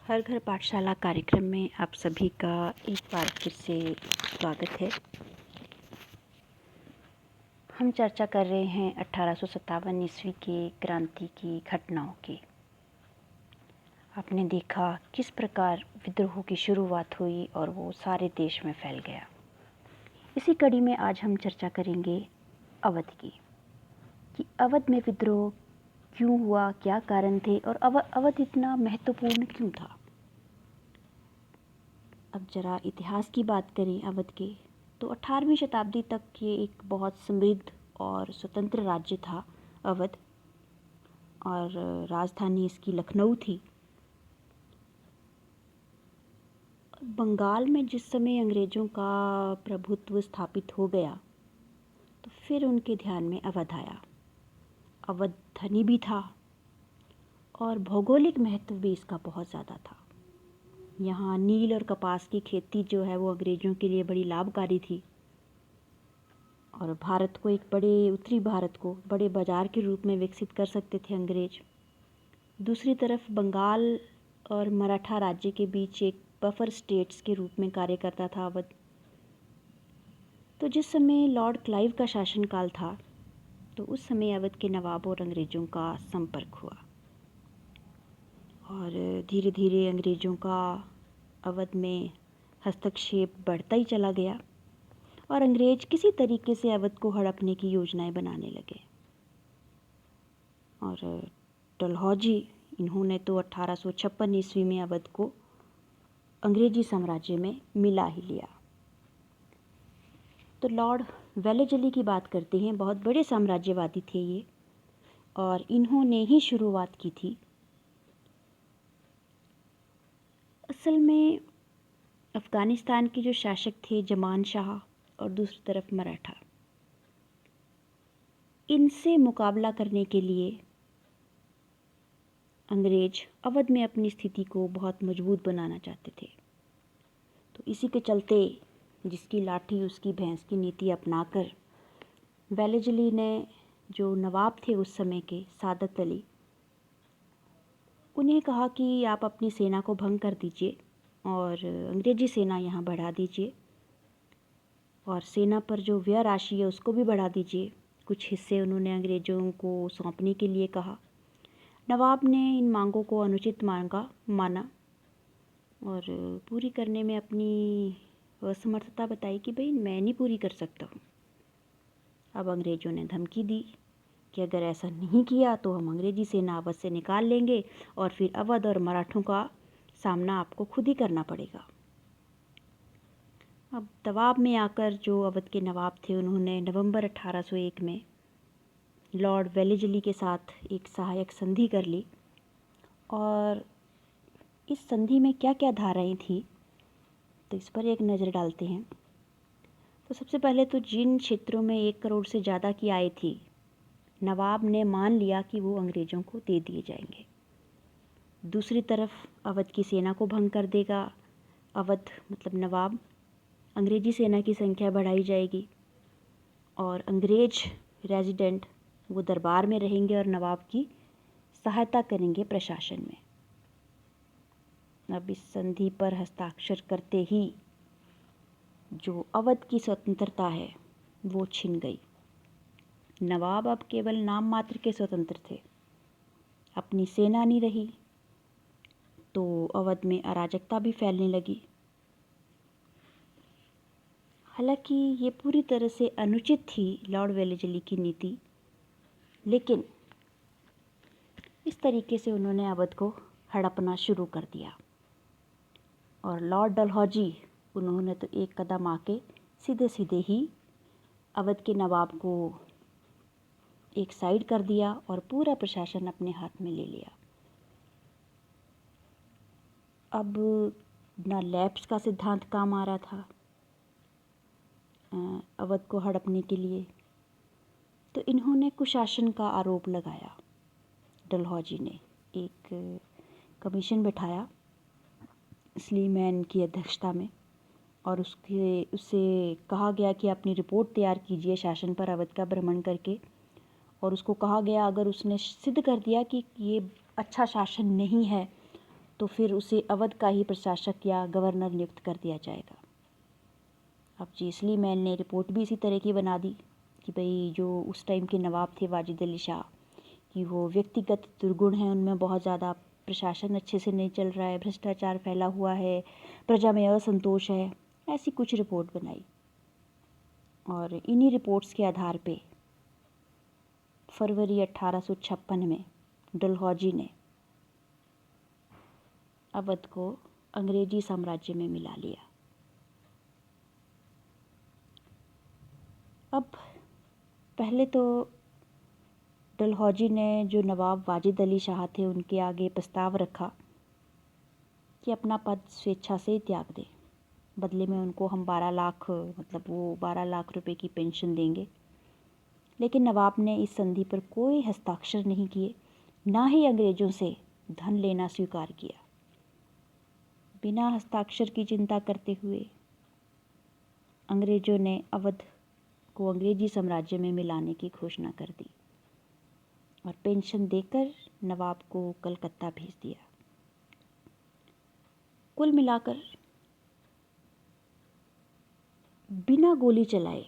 हर घर पाठशाला कार्यक्रम में आप सभी का एक बार फिर से स्वागत है। हम चर्चा कर रहे हैं 1857 ईस्वी के क्रांति की घटनाओं की। आपने देखा किस प्रकार विद्रोह की शुरुआत हुई और वो सारे देश में फैल गया। इसी कड़ी में आज हम चर्चा करेंगे अवध की, कि अवध में विद्रोह क्यों हुआ, क्या कारण थे और अवध इतना महत्वपूर्ण क्यों था। अब जरा इतिहास की बात करें अवध के, तो 18वीं शताब्दी तक ये एक बहुत समृद्ध और स्वतंत्र राज्य था अवध, और राजधानी इसकी लखनऊ थी। बंगाल में जिस समय अंग्रेज़ों का प्रभुत्व स्थापित हो गया तो फिर उनके ध्यान में अवध आया। अवध धनी भी था और भौगोलिक महत्व भी इसका बहुत ज़्यादा था। यहाँ नील और कपास की खेती जो है वो अंग्रेज़ों के लिए बड़ी लाभकारी थी और भारत को उत्तरी भारत को बड़े बाज़ार के रूप में विकसित कर सकते थे अंग्रेज। दूसरी तरफ बंगाल और मराठा राज्य के बीच एक बफर स्टेट्स के रूप में कार्य करता था अवध। तो जिस समय लॉर्ड क्लाइव का शासनकाल था तो उस समय अवध के नवाब और अंग्रेज़ों का संपर्क हुआ और धीरे धीरे अंग्रेज़ों का अवध में हस्तक्षेप बढ़ता ही चला गया और अंग्रेज किसी तरीके से अवध को हड़पने की योजनाएं बनाने लगे। और डलहौजी इन्होंने तो 1856 ईस्वी में अवध को अंग्रेजी साम्राज्य में मिला ही लिया। तो लॉर्ड वेलेस्ली की बात करते हैं। बहुत बड़े साम्राज्यवादी थे ये और इन्होंने ही शुरुआत की थी। असल में अफ़गानिस्तान के जो शासक थे जमान शाह और दूसरी तरफ मराठा, इनसे मुकाबला करने के लिए अंग्रेज अवध में अपनी स्थिति को बहुत मजबूत बनाना चाहते थे। तो इसी के चलते जिसकी लाठी उसकी भैंस की नीति अपनाकर वेलेस्ली ने, जो नवाब थे उस समय के सादत अली, उन्हें कहा कि आप अपनी सेना को भंग कर दीजिए और अंग्रेजी सेना यहाँ बढ़ा दीजिए और सेना पर जो व्यय राशि है उसको भी बढ़ा दीजिए। कुछ हिस्से उन्होंने अंग्रेज़ों को सौंपने के लिए कहा। नवाब ने इन मांगों को अनुचित माना और पूरी करने में अपनी असमर्थता बताई कि भाई मैं नहीं पूरी कर सकता हूँ। अब अंग्रेज़ों ने धमकी दी कि अगर ऐसा नहीं किया तो हम अंग्रेजी सेना अवध से निकाल लेंगे और फिर अवध और मराठों का सामना आपको खुद ही करना पड़ेगा। अब दबाव में आकर जो अवध के नवाब थे उन्होंने नवंबर 1801 में लॉर्ड वेलेस्ली के साथ एक सहायक संधि कर ली। और इस संधि में क्या क्या धाराएं थी तो इस पर एक नज़र डालते हैं। तो सबसे पहले तो जिन क्षेत्रों में 1 करोड़ से ज़्यादा की आय थी, नवाब ने मान लिया कि वो अंग्रेज़ों को दे दिए जाएंगे। दूसरी तरफ अवध की सेना को भंग कर देगा अवध, मतलब नवाब। अंग्रेजी सेना की संख्या बढ़ाई जाएगी और अंग्रेज रेजिडेंट वो दरबार में रहेंगे और नवाब की सहायता करेंगे प्रशासन में। अब इस संधि पर हस्ताक्षर करते ही जो अवध की स्वतंत्रता है वो छिन गई। नवाब अब केवल नाम मात्र के स्वतंत्र थे, अपनी सेना नहीं रही तो अवध में अराजकता भी फैलने लगी। हालांकि ये पूरी तरह से अनुचित थी लॉर्ड वेलेस्ली की नीति, लेकिन इस तरीके से उन्होंने अवध को हड़पना शुरू कर दिया। और लॉर्ड डलहौजी उन्होंने तो एक कदम आके सीधे सीधे ही अवध के नवाब को एक साइड कर दिया और पूरा प्रशासन अपने हाथ में ले लिया। अब ना लैप्स का सिद्धांत काम आ रहा था अवध को हड़पने के लिए, तो इन्होंने कुशासन का आरोप लगाया। डलहौजी ने एक कमीशन बिठाया स्लीमैन की अध्यक्षता में और उससे कहा गया कि अपनी रिपोर्ट तैयार कीजिए शासन पर अवध का भ्रमण करके। और उसको कहा गया अगर उसने सिद्ध कर दिया कि ये अच्छा शासन नहीं है तो फिर उसे अवध का ही प्रशासक या गवर्नर नियुक्त कर दिया जाएगा। अब जैसलमेर मैन ने रिपोर्ट भी इसी तरह की बना दी कि भाई जो उस टाइम के नवाब थे वाजिद अली शाह, कि वो व्यक्तिगत दुर्गुण हैं उनमें बहुत ज़्यादा, प्रशासन अच्छे से नहीं चल रहा है, भ्रष्टाचार फैला हुआ है, प्रजा में असंतोष है, ऐसी कुछ रिपोर्ट बनाई। और इन्हीं रिपोर्ट्स के आधार पे फरवरी 1856 में डलहौजी ने अवध को अंग्रेजी साम्राज्य में मिला लिया। अब पहले तो डलहौजी ने जो नवाब वाजिद अली शाह थे उनके आगे प्रस्ताव रखा कि अपना पद स्वेच्छा से त्याग दें, बदले में उनको हम 12 लाख मतलब वो 12 लाख रुपए की पेंशन देंगे। लेकिन नवाब ने इस संधि पर कोई हस्ताक्षर नहीं किए, ना ही अंग्रेज़ों से धन लेना स्वीकार किया। बिना हस्ताक्षर की चिंता करते हुए अंग्रेज़ों ने अवध को अंग्रेजी साम्राज्य में मिलाने की घोषणा कर दी और पेंशन देकर नवाब को कलकत्ता भेज दिया। कुल मिलाकर बिना गोली चलाए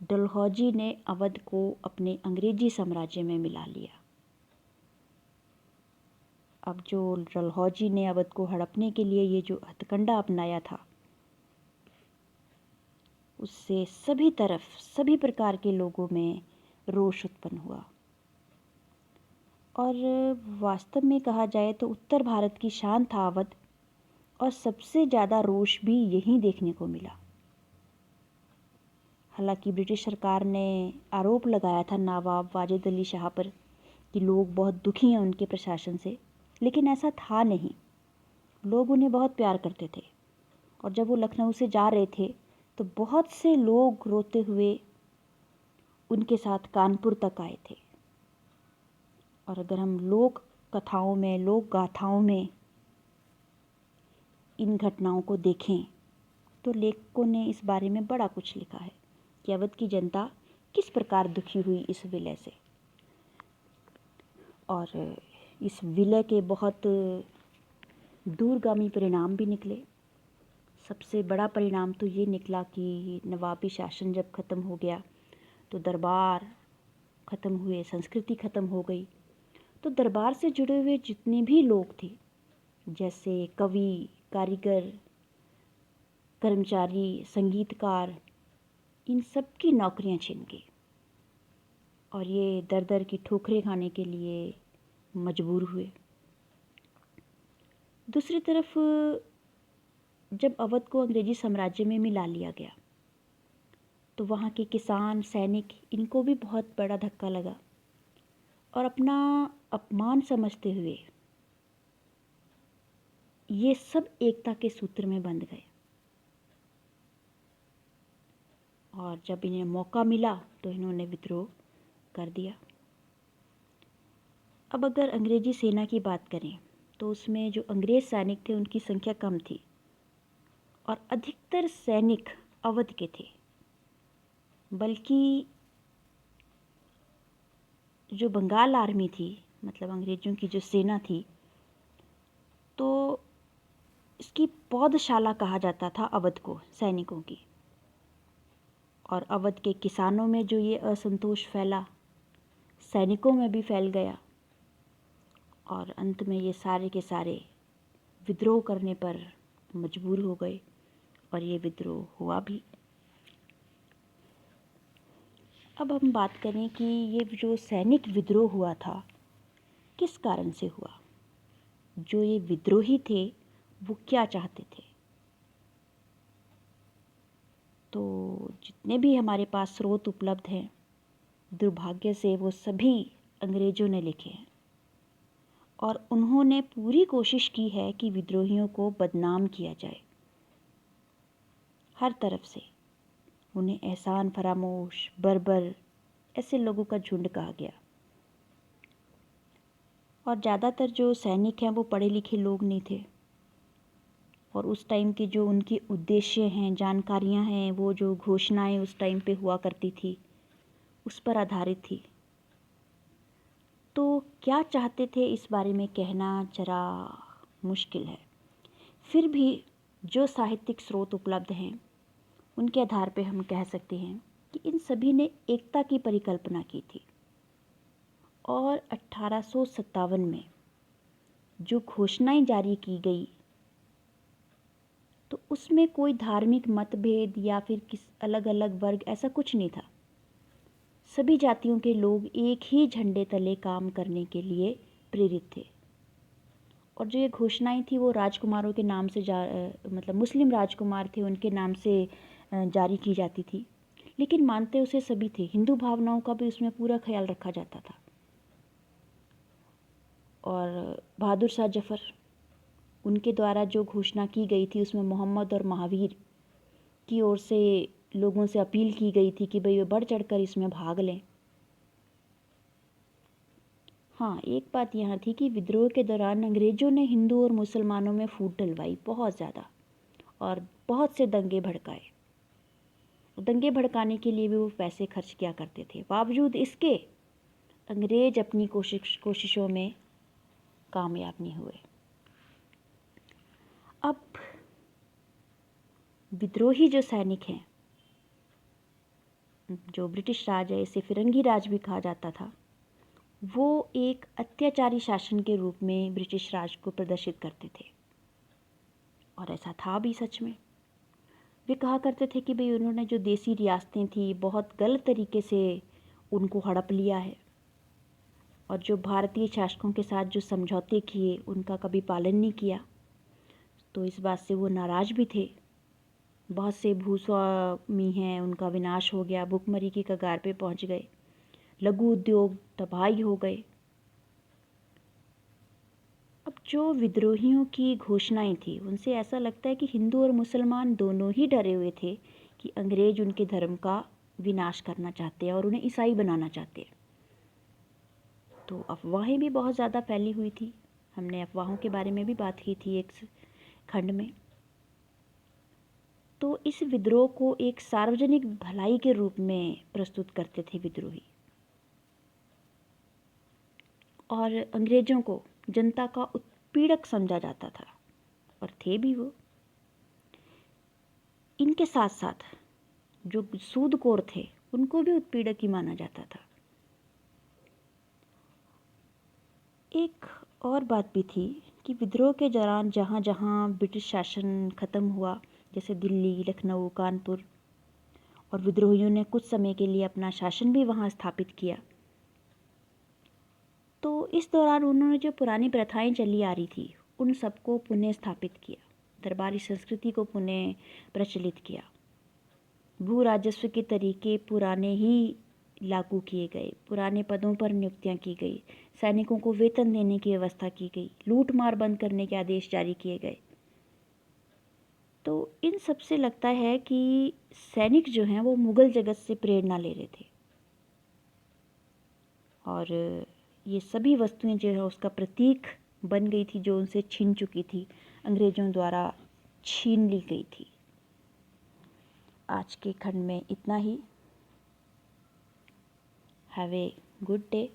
डलहौजी ने अवध को अपने अंग्रेजी साम्राज्य में मिला लिया। अब जो डलहौजी ने अवध को हड़पने के लिए ये जो हथकंडा अपनाया था, उससे सभी तरफ सभी प्रकार के लोगों में रोष उत्पन्न हुआ। और वास्तव में कहा जाए तो उत्तर भारत की शान था अवध, और सबसे ज़्यादा रोष भी यहीं देखने को मिला। हालांकि ब्रिटिश सरकार ने आरोप लगाया था नवाब वाजिद अली शाह पर कि लोग बहुत दुखी हैं उनके प्रशासन से, लेकिन ऐसा था नहीं। लोग उन्हें बहुत प्यार करते थे। और जब वो लखनऊ से जा रहे थे तो बहुत से लोग रोते हुए उनके साथ कानपुर तक आए थे। और अगर हम लोक कथाओं में, लोक गाथाओं में इन घटनाओं को देखें तो लेखकों ने इस बारे में बड़ा कुछ लिखा है कि अवध की जनता किस प्रकार दुखी हुई इस विलय से। और इस विलय के बहुत दूरगामी परिणाम भी निकले। सबसे बड़ा परिणाम तो ये निकला कि नवाबी शासन जब ख़त्म हो गया तो दरबार ख़त्म हुए, संस्कृति ख़त्म हो गई। तो दरबार से जुड़े हुए जितने भी लोग थे, जैसे कवि, कारीगर, कर्मचारी, संगीतकार, इन सब की नौकरियां छिन गई और ये दर दर की ठोकरें खाने के लिए मजबूर हुए। दूसरी तरफ जब अवध को अंग्रेजी साम्राज्य में मिला लिया गया तो वहाँ के किसान, सैनिक, इनको भी बहुत बड़ा धक्का लगा और अपना अपमान समझते हुए ये सब एकता के सूत्र में बंध गए। और जब इन्हें मौका मिला तो इन्होंने विद्रोह कर दिया। अब अगर अंग्रेजी सेना की बात करें तो उसमें जो अंग्रेज सैनिक थे उनकी संख्या कम थी और अधिकतर सैनिक अवध के थे। बल्कि जो बंगाल आर्मी थी, मतलब अंग्रेज़ों की जो सेना थी, तो इसकी पौधशाला कहा जाता था अवध को, सैनिकों की। और अवध के किसानों में जो ये असंतोष फैला, सैनिकों में भी फैल गया और अंत में ये सारे के सारे विद्रोह करने पर मजबूर हो गए और ये विद्रोह हुआ भी। अब हम बात करें कि ये जो सैनिक विद्रोह हुआ था किस कारण से हुआ, जो ये विद्रोही थे वो क्या चाहते थे। तो जितने भी हमारे पास स्रोत उपलब्ध हैं, दुर्भाग्य से वो सभी अंग्रेज़ों ने लिखे हैं और उन्होंने पूरी कोशिश की है कि विद्रोहियों को बदनाम किया जाए हर तरफ से। उन्हें एहसान फरामोश, बर्बर, ऐसे लोगों का झुंड कहा गया। और ज़्यादातर जो सैनिक हैं वो पढ़े लिखे लोग नहीं थे और उस टाइम के जो उनके उद्देश्य हैं, जानकारियां हैं, वो जो घोषणाएं उस टाइम पे हुआ करती थी उस पर आधारित थी। तो क्या चाहते थे इस बारे में कहना जरा मुश्किल है। फिर भी जो साहित्यिक स्रोत उपलब्ध हैं उनके आधार पे हम कह सकते हैं कि इन सभी ने एकता की परिकल्पना की थी। और 1857 में जो घोषणाएं जारी की गई तो उसमें कोई धार्मिक मतभेद या फिर किस अलग अलग वर्ग ऐसा कुछ नहीं था। सभी जातियों के लोग एक ही झंडे तले काम करने के लिए प्रेरित थे। और जो ये घोषणाएं थी वो राजकुमारों के नाम से मतलब मुस्लिम राजकुमार थे उनके नाम से जारी की जाती थी, लेकिन मानते उसे सभी थे। हिंदू भावनाओं का भी उसमें पूरा ख्याल रखा जाता था। और बहादुर शाह जफर उनके द्वारा जो घोषणा की गई थी उसमें मोहम्मद और महावीर की ओर से लोगों से अपील की गई थी कि भाई वे बढ़ चढ़कर इसमें भाग लें। हाँ, एक बात यहाँ थी कि विद्रोह के दौरान अंग्रेज़ों ने हिंदू और मुसलमानों में फूट डलवाई बहुत ज़्यादा, और बहुत से दंगे भड़काए। दंगे भड़काने के लिए भी वो पैसे खर्च किया करते थे। बावजूद इसके अंग्रेज अपनी कोशिशों में कामयाब नहीं हुए। अब विद्रोही जो सैनिक हैं, जो ब्रिटिश राज है, इसे फिरंगी राज भी कहा जाता था, वो एक अत्याचारी शासन के रूप में ब्रिटिश राज को प्रदर्शित करते थे। और ऐसा था भी सच में। वे कहा करते थे कि भाई उन्होंने जो देसी रियासतें थी बहुत गलत तरीके से उनको हड़प लिया है, और जो भारतीय शासकों के साथ जो समझौते किए उनका कभी पालन नहीं किया। तो इस बात से वो नाराज़ भी थे। बहुत से भूस्वामी हैं उनका विनाश हो गया, भुखमरी की कगार पे पहुंच गए, लघु उद्योग तबाही हो गए। अब जो विद्रोहियों की घोषणाएं थी उनसे ऐसा लगता है कि हिंदू और मुसलमान दोनों ही डरे हुए थे कि अंग्रेज उनके धर्म का विनाश करना चाहते हैं और उन्हें ईसाई बनाना चाहते हैं। तो अफवाहें भी बहुत ज़्यादा फैली हुई थी। हमने अफवाहों के बारे में भी बात की थी एक खंड में। तो इस विद्रोह को एक सार्वजनिक भलाई के रूप में प्रस्तुत करते थे विद्रोही, और अंग्रेजों को जनता का उत्पीड़क समझा जाता था, और थे भी वो। इनके साथ साथ जो सूदखोर थे उनको भी उत्पीड़क ही माना जाता था। एक और बात भी थी कि विद्रोह के दौरान जहाँ जहाँ ब्रिटिश शासन ख़त्म हुआ, जैसे दिल्ली, लखनऊ, कानपुर, और विद्रोहियों ने कुछ समय के लिए अपना शासन भी वहाँ स्थापित किया, तो इस दौरान उन्होंने जो पुरानी प्रथाएं चली आ रही थी उन सबको पुनः स्थापित किया, दरबारी संस्कृति को पुनः प्रचलित किया। भू राजस्व के तरीके पुराने ही लागू किए गए, पुराने पदों पर नियुक्तियां की गई, सैनिकों को वेतन देने की व्यवस्था की गई, लूट मार बंद करने के आदेश जारी किए गए। तो इन सब से लगता है कि सैनिक जो हैं वो मुगल जगत से प्रेरणा ले रहे थे, और ये सभी वस्तुएं जो है उसका प्रतीक बन गई थी जो उनसे छीन चुकी थी, अंग्रेज़ों द्वारा छीन ली गई थी। आज के खंड में इतना ही। Have a good day.